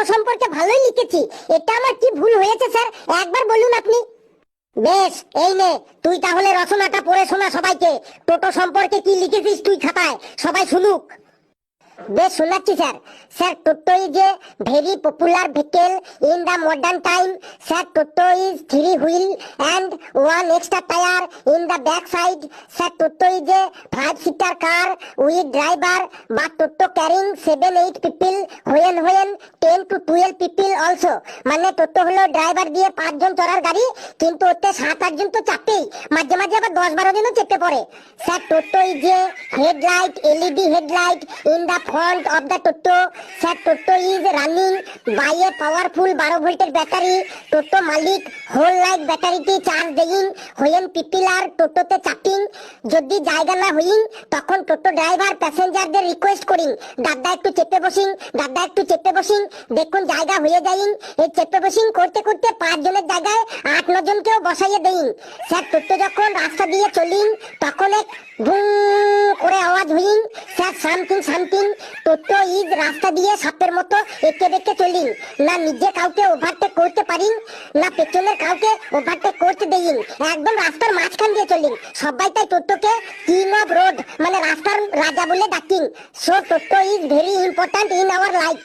টোটো সম্পর্কে ভালোই লিখেছি, এটা আমার কি ভুল হয়েছে স্যার একবার বলুন আপনি। বেশ, এই নে তুই তাহলে রচনাটা পড়ে শোনা সবাইকে। টোটো সম্পর্কে কি লিখেছিস তুই খাতায়, সবাই শুনুক। বেশ শোনাচ্ছি sir. Sir, toto is a very popular vehicle in the modern time. Sir, toto is three wheel and one extra tire in the back side. Sir, Toto is a 5-seater car with driver, but Toto carrying 7-8 people when 10 to 12 people also. মানে টোটো হলো driver দিয়ে 5 জন চড়ার গাড়ি, কিন্তু ওতে 7-8 জন তো চাপেই, মাঝে মাঝে আবার 10-12 জনও চেপে পড়ে। Sir, toto is a headlight, LED headlight in the front of the Toto. Sir, Toto is running by a powerful 12 ভোল্টের ব্যাটারি। টোটো মালিক হোল লাইট ব্যাটারিটি চার্জ দেইন when people are টোটোতে চাপিং। যদি জায়গা না হইন তখন টোটো ড্রাইভার প্যাসেঞ্জারদের রিকোয়েস্ট করিন, দাদা একটু চেপে বসিন, দাদা একটু চেপে বসিন, দেখুন জায়গা হয়ে যাইন। এই চেপে বসিন করতে করতে 5 জনের জায়গায় 8-9 জনকেও বসাইয়ে দেইন। স্যার, টোটো যখন রাস্তা দিয়ে চলিন তখন এক ভুঁ করে আওয়াজ হইন। স্যার, সামথিং টোটো ইজ রাস্তা দিয়ে সাপের মতো এঁকে বেঁকে চলিন, না নিজে কাউকে ওভারটেক করতে পারিন, না পেছনের কাউকে ওভারটেক করতে দেইন, একদম রাস্তার মাঝখান দিয়ে চলিন। সবাই তাই টোটোকে কিং অফ রোড মানে রাস্তার রাজা বলে ডাকিন। So toto is very important in our life.